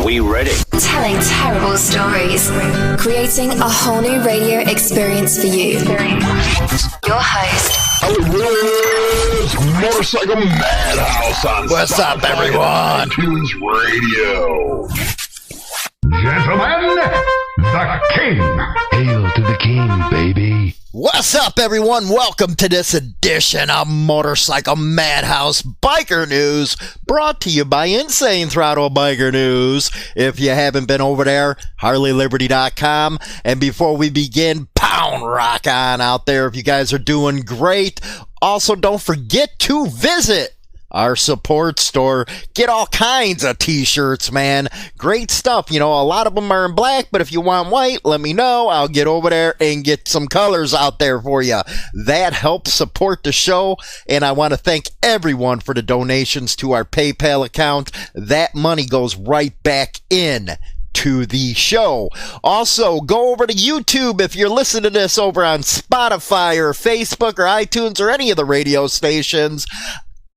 Are we ready? Telling terrible stories, creating a whole new radio experience for you. Your host, Motorcycle Madhouse on What's up, everyone? iTunes Radio. Gentlemen, the King. Hail to the king, baby. What's up, everyone? Welcome to this edition of Motorcycle Madhouse Biker News, brought to you by Insane Throttle Biker News. If you haven't been over there, HarleyLiberty.com. And before we begin, pound rock on out there if you guys are doing great. Also, don't forget to visit our support store. Get all kinds of t-shirts, man. Great stuff. You know, a lot of them are in black, but if you want white, let me know. I'll get over there and get some colors out there for you. That helps support the show, and I want to thank everyone for the donations to our PayPal account. That money goes right back in to the show. Also, go over to YouTube if you're listening to this over on Spotify or Facebook or iTunes or any of the radio stations.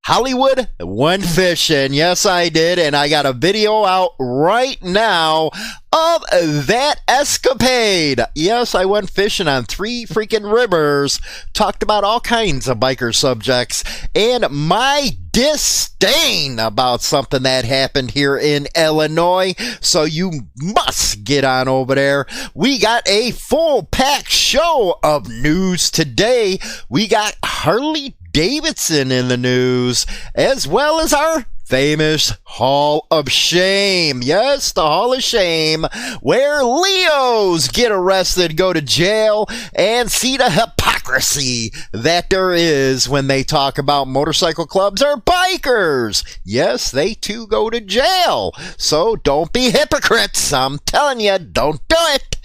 Hollywood went fishing. Yes, I did. And I got a video out right now of that escapade. Yes, I went fishing on 3 freaking rivers. Talked about all kinds of biker subjects. And my disdain about something that happened here in Illinois. So you must get on over there. We got a full pack show of news today. We got Harley Davidson in the news, as well as our famous Hall of Shame. Yes, the Hall of Shame, where Leos get arrested, go to jail, and see the hypocrisy that there is when they talk about motorcycle clubs or bikers. Yes, they too go to jail. So don't be hypocrites. I'm telling you, don't do it.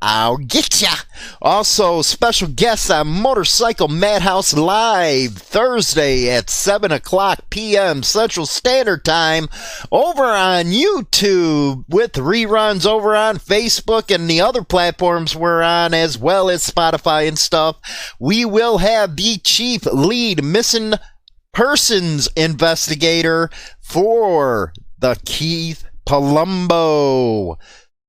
I'll get ya. Also, special guests on Motorcycle Madhouse Live Thursday at 7 o'clock p.m. Central Standard Time over on YouTube, with reruns over on Facebook and the other platforms we're on, as well as Spotify and stuff. We will have the chief lead missing persons investigator for the Keith Palumbo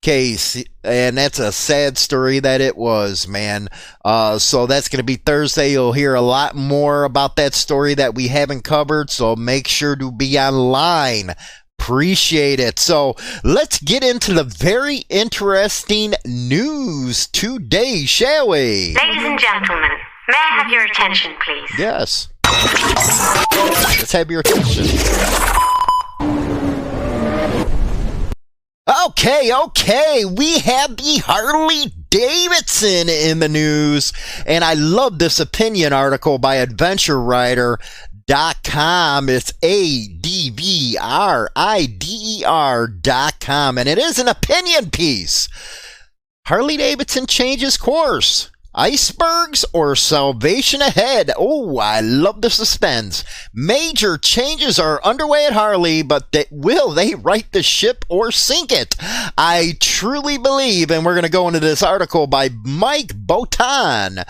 case, and that's a sad story that it was, man. So that's going to be Thursday. You'll hear a lot more about that story that we haven't covered, so make sure to be online. Appreciate it. So let's get into the very interesting news today, shall we? Ladies and gentlemen, may I have your attention, please? Yes. Let's have your attention. Okay, we have the Harley Davidson in the news, and I love this opinion article by AdventureRider.com. It's ADVRIDER.com, and it is an opinion piece. Harley Davidson changes course. Icebergs or salvation ahead? Oh, I love the suspense. Major changes are underway at Harley, but will they right the ship or sink it? I truly believe, and we're going to go into this article by Mike Botan,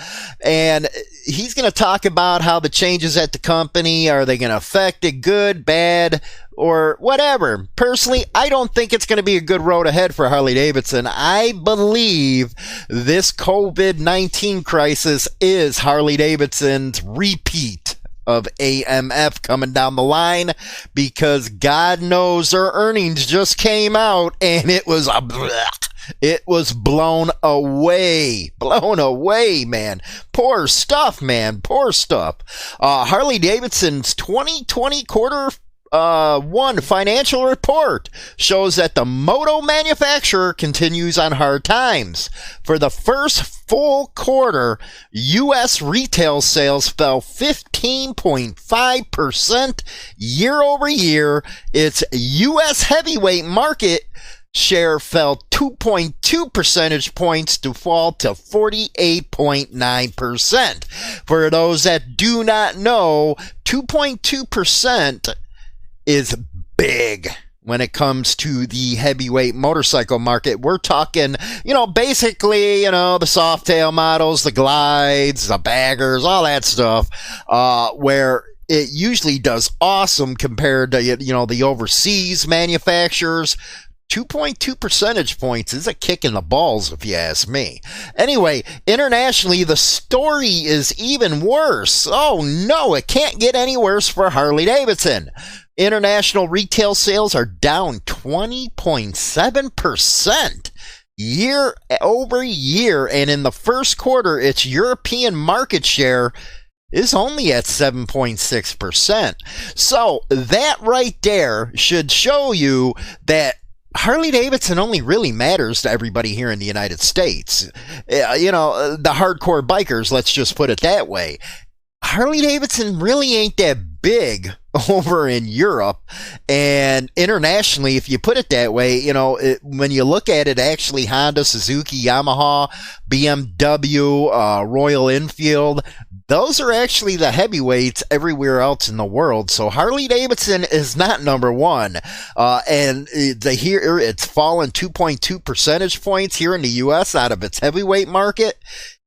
and he's going to talk about how the changes at the company, are they going to affect it good, bad, or whatever. Personally, I don't think it's going to be a good road ahead for Harley Davidson. I believe this COVID-19 crisis is Harley Davidson's repeat of AMF coming down the line, because God knows their earnings just came out and it was a blech. It was blown away, man. Poor stuff, man. Poor stuff. Harley Davidson's 2020 quarter one financial report shows that the moto manufacturer continues on hard times. For the first full quarter, U.S. retail sales fell 15.5% year over year. Its U.S. heavyweight market share fell 2.2 percentage points to fall to 48.9%. For those that do not know, 2.2% is big when it comes to the heavyweight motorcycle market. We're talking, basically, the Softail models, the Glides, the Baggers, all that stuff, where it usually does awesome compared to, the overseas manufacturers. 2.2 percentage points is a kick in the balls, if you ask me. Anyway, internationally, the story is even worse. Oh no, it can't get any worse for Harley Davidson. International retail sales are down 20.7% year over year, and in the first quarter, its European market share is only at 7.6%. So that right there should show you that Harley Davidson only really matters to everybody here in the United States. You know, the hardcore bikers, let's just put it that way. Harley Davidson really ain't that big over in Europe, and internationally, if you put it that way, you know, when you look at it, actually Honda, Suzuki, Yamaha, BMW, Royal Enfield, those are actually the heavyweights everywhere else in the world. So Harley Davidson is not number one, and it's fallen 2.2 percentage points here in the U.S. out of its heavyweight market.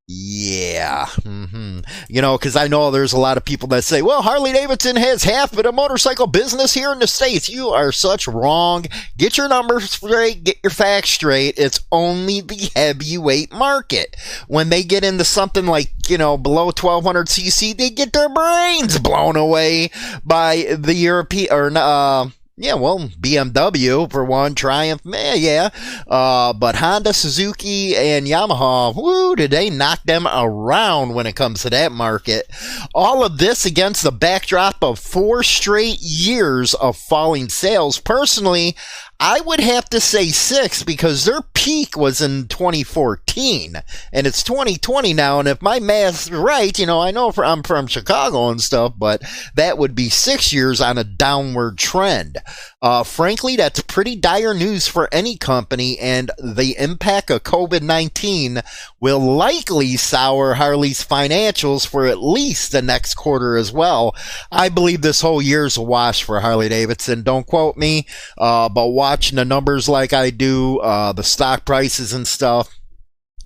Yeah, you know, because I know there's a lot of people that say, well, Harley Davidson has half of the motorcycle business here in the States. You are such wrong. Get your numbers straight, get your facts straight. It's only the heavyweight market. When they get into something like, you know, below 1200 cc, they get their brains blown away by the European, or yeah, well, BMW for one, Triumph, but Honda, Suzuki, and Yamaha, woo, did they knock them around when it comes to that market. All of this against the backdrop of 4 straight years of falling sales. Personally, I would have to say 6, because their peak was in 2014, and it's 2020 now, and if my math's right, you know, I know I'm from Chicago and stuff, but that would be 6 years on a downward trend. Frankly, that's pretty dire news for any company, and the impact of COVID-19 will likely sour Harley's financials for at least the next quarter as well. I believe this whole year's a wash for Harley Davidson. Don't quote me, but watching the numbers like I do, the stock prices and stuff,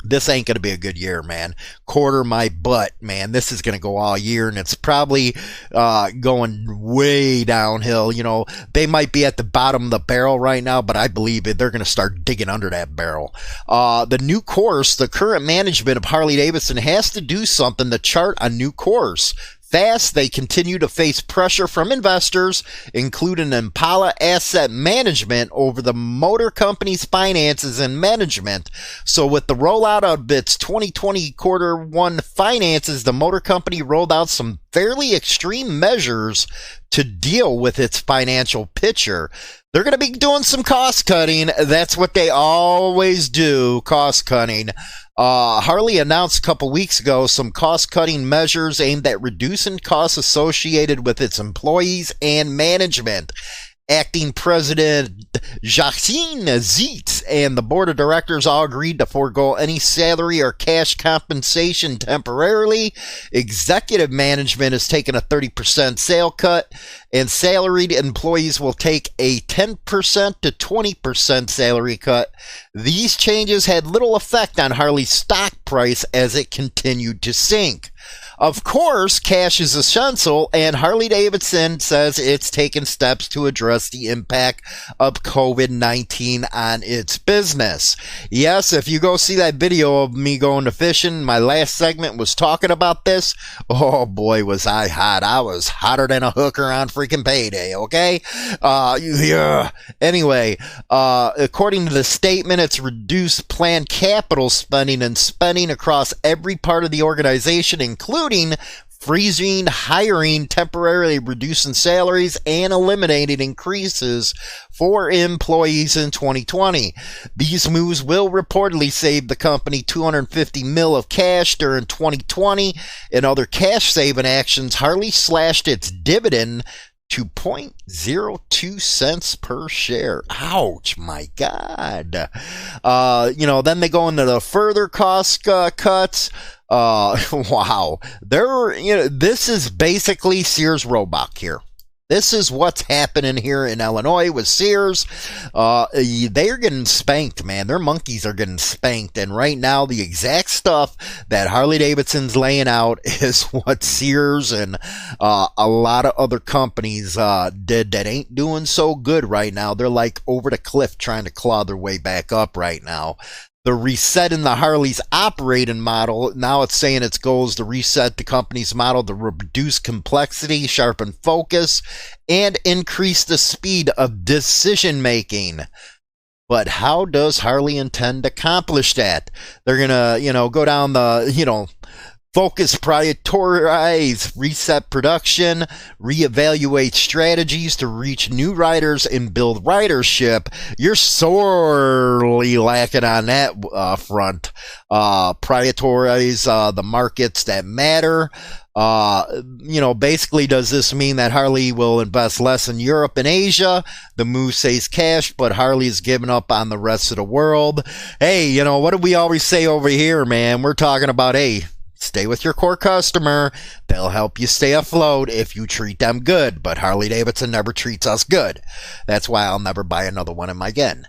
this ain't going to be a good year, man. Quarter my butt, man. This is going to go all year, and it's probably going way downhill. You know, they might be at the bottom of the barrel right now, but I believe they're going to start digging under that barrel. The new course, the current management of Harley Davidson has to do something to chart a new course. Fast, they continue to face pressure from investors, including Impala Asset Management, over the motor company's finances and management. So with the rollout of its 2020 quarter one finances, the motor company rolled out some fairly extreme measures to deal with its financial picture. They're going to be doing some cost cutting. That's what they always do, cost cutting. Harley announced a couple weeks ago some cost-cutting measures aimed at reducing costs associated with its employees and management. Acting President Jacqueline Zietz and the board of directors all agreed to forego any salary or cash compensation temporarily. Executive management has taken a 30% sale cut, and salaried employees will take a 10% to 20% salary cut. These changes had little effect on Harley's stock price as it continued to sink. Of course, cash is essential, and Harley Davidson says it's taken steps to address the impact of COVID-19 on its business. Yes, if you go see that video of me going to fishing, my last segment was talking about this. Oh boy, was I hot. I was hotter than a hooker on freaking payday, okay? Yeah. Anyway, according to the statement, it's reduced planned capital spending and spending across every part of the organization, including freezing hiring, temporarily reducing salaries, and eliminating increases for employees in 2020. These moves will reportedly save the company $250 million of cash during 2020. In other cash-saving actions, Harley slashed its dividend to 0.02 cents per share. Ouch, my God. Then they go into the further cost cuts. Wow. This is basically Sears Roebuck here. This is what's happening here in Illinois with Sears. They are getting spanked, man. Their monkeys are getting spanked. And right now, the exact stuff that Harley Davidson's laying out is what Sears and a lot of other companies did that ain't doing so good right now. They're like over the cliff trying to claw their way back up right now. The reset in the Harley's operating model, now it's saying its goal is to reset the company's model to reduce complexity, sharpen focus, and increase the speed of decision making. But how does Harley intend to accomplish that? They're going to, go down the, focus, prioritize, reset production, reevaluate strategies to reach new riders and build ridership. You're sorely lacking on that front. Prioritize the markets that matter. Basically, does this mean that Harley will invest less in Europe and Asia? The move saves cash, but Harley's giving up on the rest of the world. Hey, what do we always say over here, man? We're talking about, stay with your core customer. They'll help you stay afloat if you treat them good. But Harley Davidson never treats us good. That's why I'll never buy another one in my gen.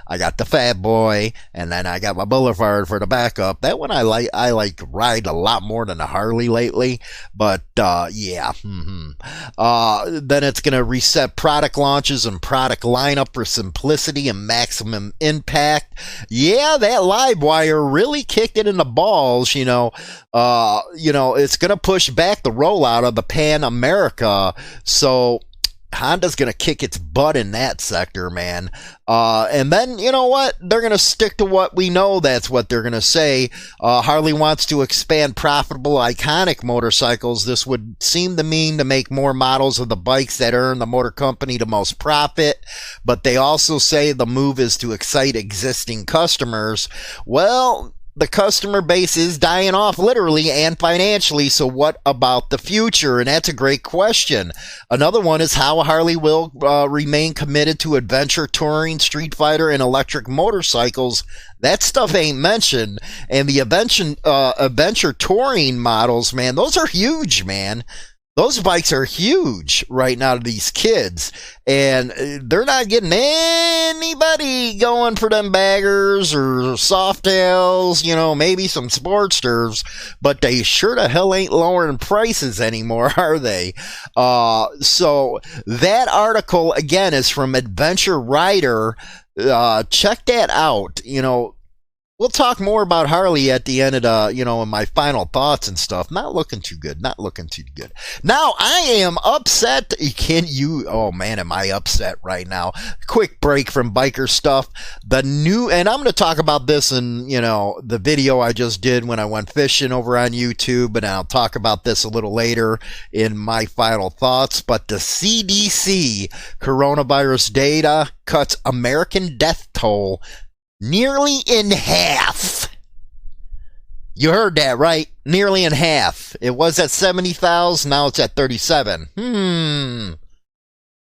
I got the Fat Boy, and then I got my Boulevard for the backup. That one I like ride a lot more than the Harley lately. But yeah. Then it's gonna reset product launches and product lineup for simplicity and maximum impact. Yeah, that live wire really kicked it in the balls. It's gonna push back the rollout of the Pan America. So Honda's going to kick its butt in that sector, man. And then, you know what? They're going to stick to what we know. That's what they're going to say. Harley wants to expand profitable, iconic motorcycles. This would seem to mean to make more models of the bikes that earn the motor company the most profit. But they also say the move is to excite existing customers. Well, the customer base is dying off literally and financially, so what about the future? And that's a great question. Another one is how Harley will remain committed to adventure touring, street fighter, and electric motorcycles. That stuff ain't mentioned. And the adventure touring models, man, those are huge, man. Those bikes are huge right now to these kids, and they're not getting anybody going for them baggers or Softails, maybe some Sportsters, but they sure the hell ain't lowering prices anymore, are they? So that article, again, is from Adventure Rider. Check that out. We'll talk more about Harley at the end of the, in my final thoughts and stuff. Not looking too good. Now, I am upset. Oh man, am I upset right now. Quick break from biker stuff. And I'm going to talk about this in, the video I just did when I went fishing over on YouTube. And I'll talk about this a little later in my final thoughts. But the CDC coronavirus data cuts American death toll nearly in half. You heard that, right? Nearly in half. It was at 70,000, now it's at 37.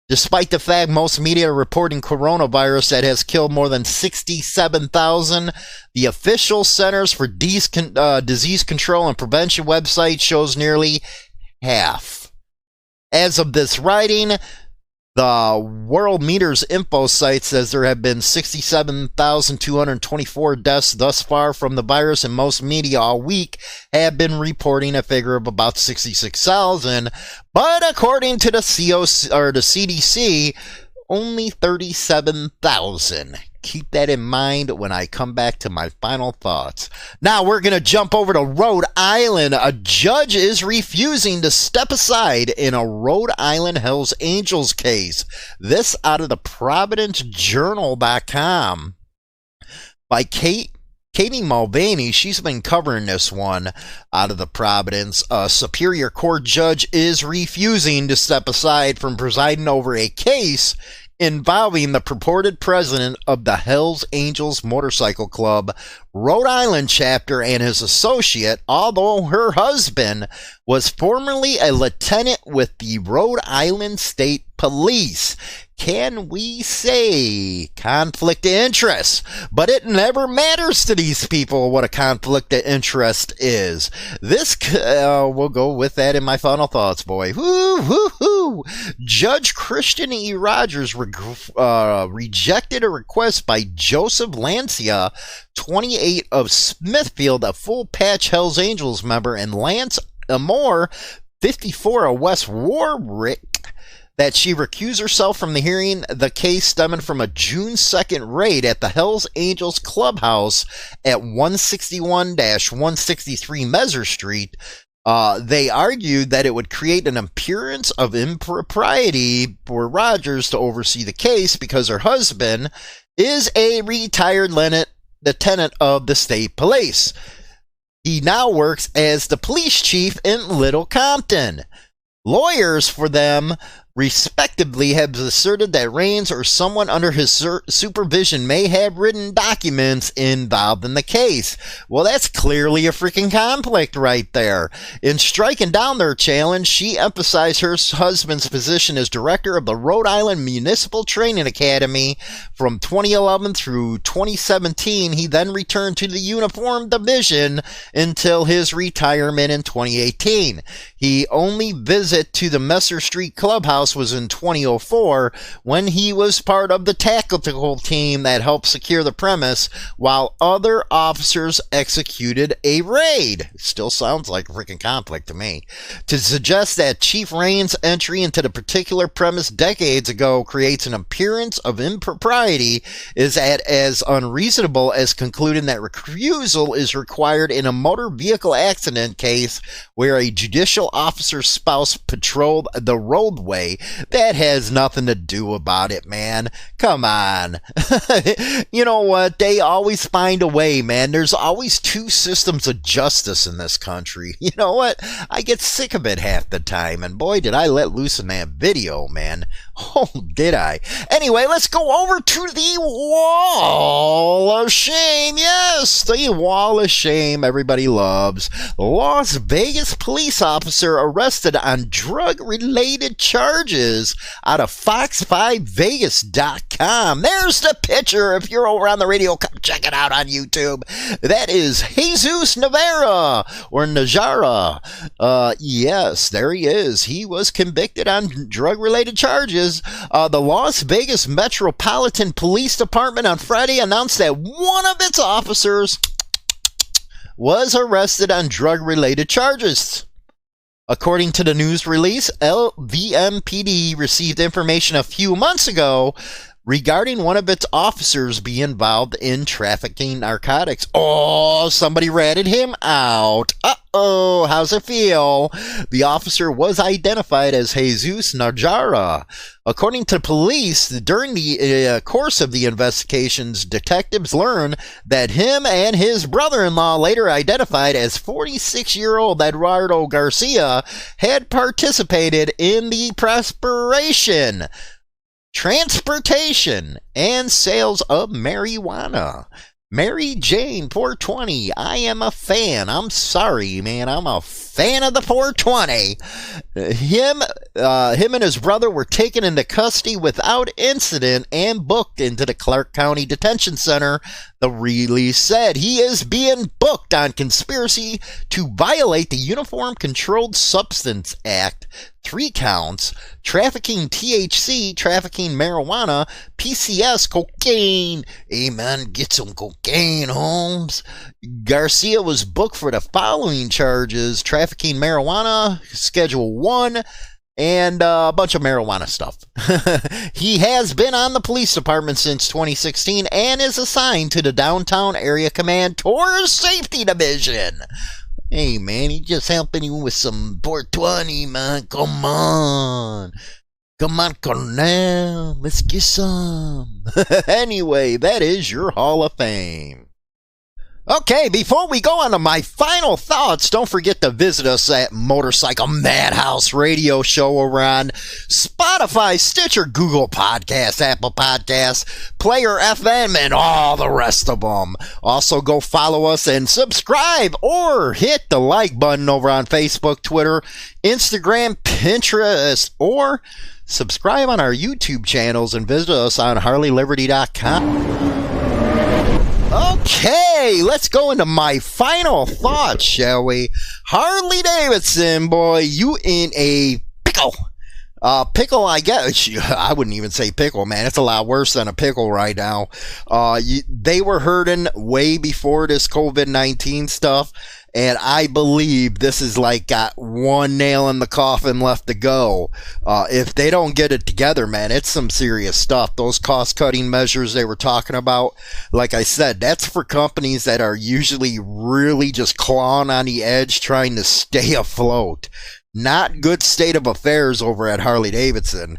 Despite the fact most media are reporting coronavirus that has killed more than 67,000, the official Centers for Disease Control and Prevention website shows nearly half. As of this writing, the World Meters Info site says there have been 67,224 deaths thus far from the virus, and most media all week have been reporting a figure of about 66,000. But according to the CDC, only 37,000. Keep that in mind when I come back to my final thoughts. Now we're going to jump over to Rhode Island. A judge is refusing to step aside in a Rhode Island Hells Angels case. This out of the ProvidenceJournal.com by Katie Mulvaney. She's been covering this one out of the Providence. A Superior Court judge is refusing to step aside from presiding over a case involving the purported president of the Hells Angels Motorcycle Club, Rhode Island chapter, and his associate, although her husband was formerly a lieutenant with the Rhode Island State Police. Can we say conflict of interest? But it never matters to these people what a conflict of interest is. This, we'll go with that in my final thoughts, boy. Woo, woo, woo. Woo! Judge Christian E. Rogers rejected a request by Joseph Lancia, 28 of Smithfield, a full patch Hells Angels member, and Lance Amore, 54 of West Warwick, that she recused herself from the hearing, the case stemming from a June 2nd raid at the Hells Angels clubhouse at 161-163 Messer Street. They argued that it would create an appearance of impropriety for Rogers to oversee the case because her husband is a retired lieutenant of the state police. He now works as the police chief in Little Compton. Lawyers for them, respectively, have asserted that Rains or someone under his supervision may have written documents involved in the case. Well, that's clearly a freaking conflict right there. In striking down their challenge, she emphasized her husband's position as director of the Rhode Island Municipal Training Academy from 2011 through 2017. He then returned to the Uniform Division until his retirement in 2018. He only visit to the Messer Street Clubhouse was in 2004 when he was part of the tactical team that helped secure the premise while other officers executed a raid. Still sounds like a freaking conflict to me. To suggest that Chief Rains' entry into the particular premise decades ago creates an appearance of impropriety is as unreasonable as concluding that recusal is required in a motor vehicle accident case where a judicial officer's spouse patrolled the roadway. That has nothing to do about it, man. Come on. You know what? They always find a way, man. There's always two systems of justice in this country. You know what? I get sick of it half the time, and boy, did I let loose in that video, man. Oh, did I? Anyway, let's go over to the Wall of Shame. Yes, the Wall of Shame everybody loves. Las Vegas police officer arrested on drug-related charges out of Fox5Vegas.com. There's the picture. If you're over on the radio, come check it out on YouTube. That is Jesus Navarra, or Najara. Yes, there he is. He was convicted on drug-related charges. The Las Vegas Metropolitan Police Department on Friday announced that one of its officers was arrested on drug-related charges. According to the news release, LVMPD received information a few months ago regarding one of its officers being involved in trafficking narcotics. Oh, somebody ratted him out. Uh-oh, how's it feel? The officer was identified as Jesus Najara. According to police, during the course of the investigations, detectives learned that him and his brother-in-law, later identified as 46-year-old Eduardo Garcia, had participated in the preparation, transportation, and sales of marijuana. Mary Jane 420, I am a fan. I'm sorry, man. I'm a fan of the 420. Him and his brother were taken into custody without incident and booked into the Clark County Detention Center. The release said he is being booked on conspiracy to violate the Uniform Controlled Substance Act, 3 counts, trafficking THC, trafficking marijuana, PCS, cocaine. Amen. Get some cocaine, Holmes. Garcia was booked for the following charges: trafficking marijuana, Schedule 1, and a bunch of marijuana stuff. He has been on the police department since 2016 and is assigned to the Downtown Area Command Tourist Safety Division. Hey, man, he's just helping you with some 420, man. Come on. Come on, Cornell. Let's get some. Anyway, that is your Hall of Fame. Okay, before we go on to my final thoughts, don't forget to visit us at Motorcycle Madhouse Radio Show over on Spotify, Stitcher, Google Podcasts, Apple Podcasts, Player FM, and all the rest of them. Also, go follow us and subscribe or hit the like button over on Facebook, Twitter, Instagram, Pinterest, or subscribe on our YouTube channels and visit us on HarleyLiberty.com. Okay, let's go into my final thoughts, shall we? Harley Davidson, boy, you in a pickle. Pickle, I guess. I wouldn't even say pickle, man. It's a lot worse than a pickle right now. They were hurting way before this COVID-19 stuff. And I believe this is like got one nail in the coffin left to go. If they don't get it together, man, it's some serious stuff. Those cost-cutting measures they were talking about, like I said, that's for companies that are usually really just clawing on the edge trying to stay afloat. Not good state of affairs over at Harley Davidson.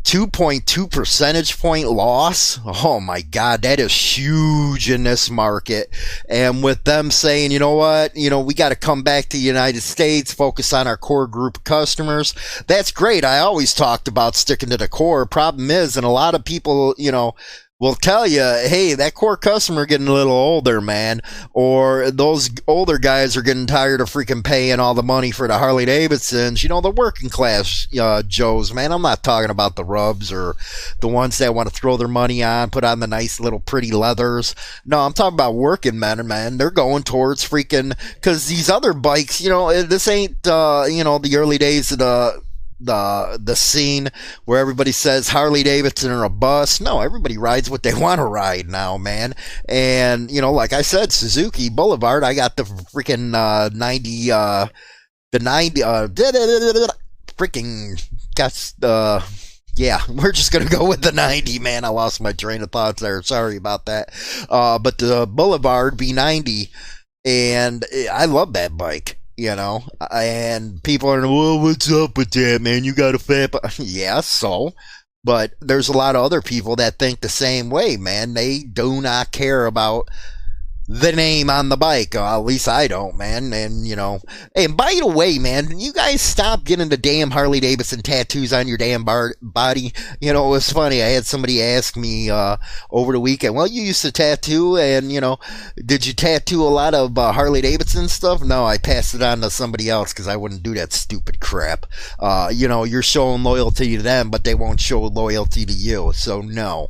2.2 percentage point loss. Oh my God, that is huge in this market. And with them saying, you know what, we got to come back to the United States, focus on our core group of customers. That's great. I always talked about sticking to the core. Problem is, and a lot of people, will tell you, hey, that core customer getting a little older, man, or those older guys are getting tired of freaking paying all the money for the Harley Davidsons, the working class Joes, man. I'm not talking about the rubs or the ones that want to throw their money on, put on the nice little pretty leathers. No, I'm talking about working men, man. They're going towards freaking, because these other bikes, this ain't, the early days of the scene where everybody says Harley Davidson are a bust. No, everybody rides what they want to ride now, man. And like I said, Suzuki Boulevard, I got the freaking 90 freaking got yeah, we're just gonna go with the 90, man. I lost my train of thoughts there, sorry about that. But the Boulevard B90, and I love that bike. And people are, well, what's up with that, man? You got a fat yeah, so. But there's a lot of other people that think the same way, man. They do not care about the name on the bike. At least I don't, man. And, hey, and by the way, man, you guys stop getting the damn Harley Davidson tattoos on your damn body. It was funny. I had somebody ask me over the weekend, well, you used to tattoo, and, did you tattoo a lot of Harley Davidson stuff? No, I passed it on to somebody else because I wouldn't do that stupid crap. You're showing loyalty to them, but they won't show loyalty to you. So, no.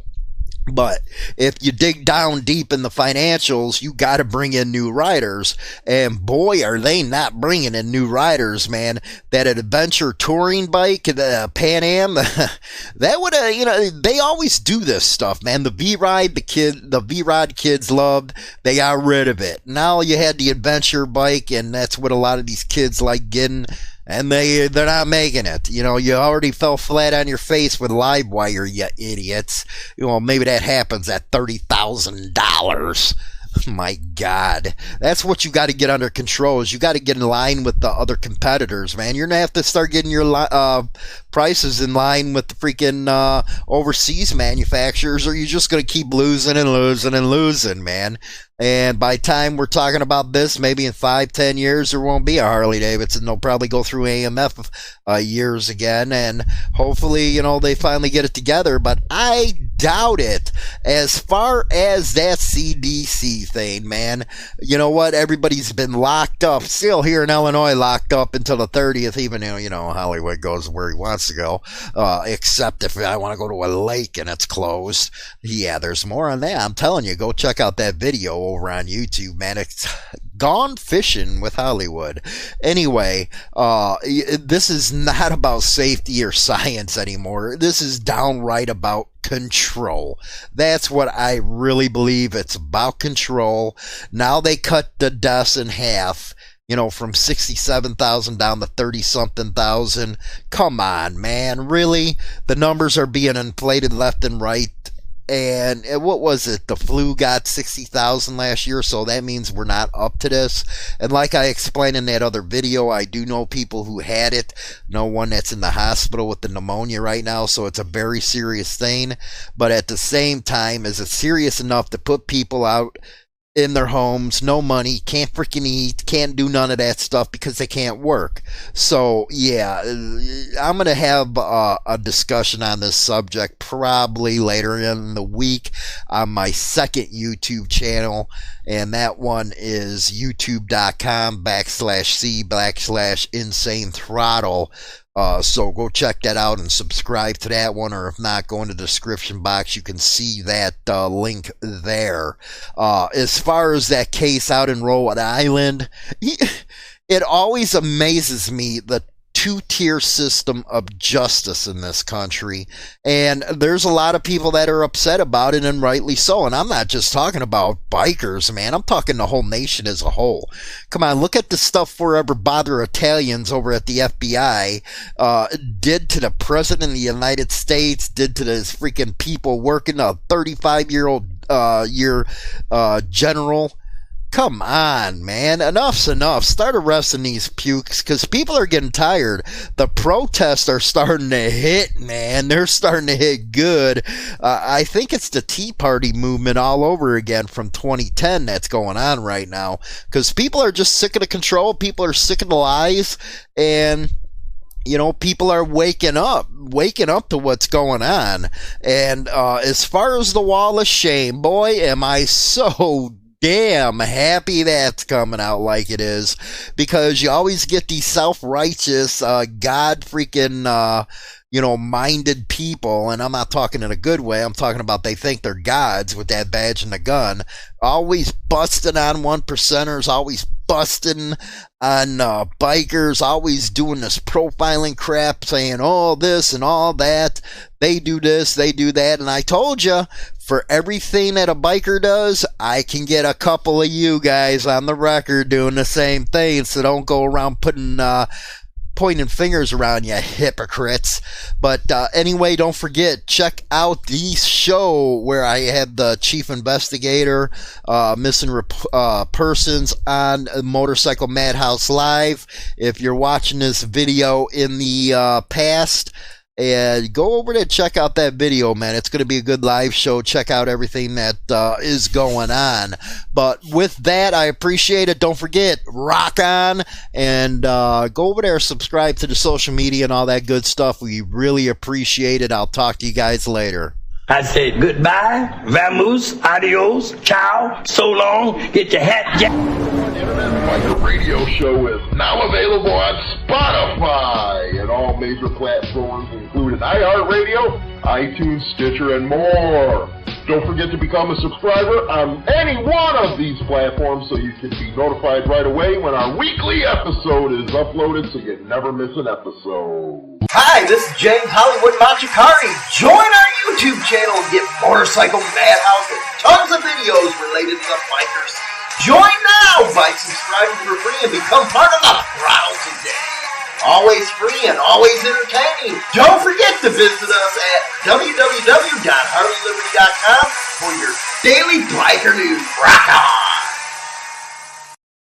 But if you dig down deep in the financials, you got to bring in new riders. And boy, are they not bringing in new riders, man. That adventure touring bike, the Pan Am, that would have, they always do this stuff, man. The V-Rod kids loved, they got rid of it. Now you had the adventure bike, and that's what a lot of these kids like getting. And they're not making it. You already fell flat on your face with Livewire, you idiots. Maybe that happens at $30,000. My God. That's what you got to get under control, is you got to get in line with the other competitors, man. You're going to have to start getting your prices in line with the freaking overseas manufacturers, or you're just going to keep losing and losing and losing, man. And by the time we're talking about this, maybe in 5-10 years, there won't be a Harley Davidson. They'll probably go through AMF years again, and hopefully, they finally get it together. But I doubt it. As far as that CDC thing, man, you know what? Everybody's been locked up, still here in Illinois, locked up until the 30th, even though, Hollywood goes where he wants to go, except if I want to go to a lake and it's closed. Yeah, there's more on that. I'm telling you, go check out that video over on YouTube, man. It's Gone Fishing with Hollywood. Anyway, this is not about safety or science anymore. This is downright about control. That's what I really believe. It's about control. Now they cut the deaths in half, from 67,000 down to 30-something thousand. Come on, man. Really? The numbers are being inflated left and right. And what was it? The flu got 60,000 last year, so that means we're not up to this. And like I explained in that other video, I do know people who had it. No one that's in the hospital with the pneumonia right now, so it's a very serious thing. But at the same time, is it serious enough to put people out in their homes, no money, can't freaking eat, can't do none of that stuff because they can't work? So yeah, I'm gonna have a discussion on this subject probably later in the week on my second YouTube channel, and that one is youtube.com/C/insane throttle. So go check that out and subscribe to that one, or if not, go in the description box. You can see that link there. As far as that case out in Rhode Island, it always amazes me the two-tier system of justice in this country, and there's a lot of people that are upset about it, and rightly so. And I'm not just talking about bikers, man. I'm talking the whole nation as a whole. Come on, look at the stuff Forever Bother Italians over at the FBI did to the President of the United States, did to those freaking people working, a 35-year-old general. Come on, man. Enough's enough. Start arresting these pukes, because people are getting tired. The protests are starting to hit, man. They're starting to hit good. I think it's the Tea Party movement all over again from 2010 that's going on right now, because people are just sick of the control. People are sick of the lies, and you know, people are waking up to what's going on. And as far as the wall of shame, boy, am I so damn happy that's coming out like it is, because you always get these self-righteous, God freaking, minded people, and I'm not talking in a good way. I'm talking about they think they're gods with that badge and the gun, always busting on one percenters, always busting on bikers, always doing this profiling crap, saying all this and all that. They do this, they do that, and I told you, for everything that a biker does, I can get a couple of you guys on the record doing the same thing, so don't go around pointing fingers around, you hypocrites. But anyway, don't forget, check out the show where I had the chief investigator, missing persons on Motorcycle Madhouse Live. If you're watching this video in the past, and go over there, check out that video, man. It's going to be a good live show. Check out everything that is going on. But with that, I appreciate it. Don't forget, rock on, and go over there, subscribe to the social media and all that good stuff. We really appreciate it. I'll talk to you guys later. I said goodbye, vamoose, adios, ciao, so long, get your hat jacked. Internet Biker Radio Show is now available on Spotify and all major platforms, including iHeartRadio, iTunes, Stitcher, and more. Don't forget to become a subscriber on any one of these platforms so you can be notified right away when our weekly episode is uploaded, so you never miss an episode. Hi, this is James Hollywood Machikari. Join our YouTube channel and get Motorcycle Madhouse and tons of videos related to the bikers. Join now by subscribing for free and become part of the Throttle today. Always free and always entertaining. Don't forget to visit us at www.harleyliberty.com for your daily biker news. Rock on!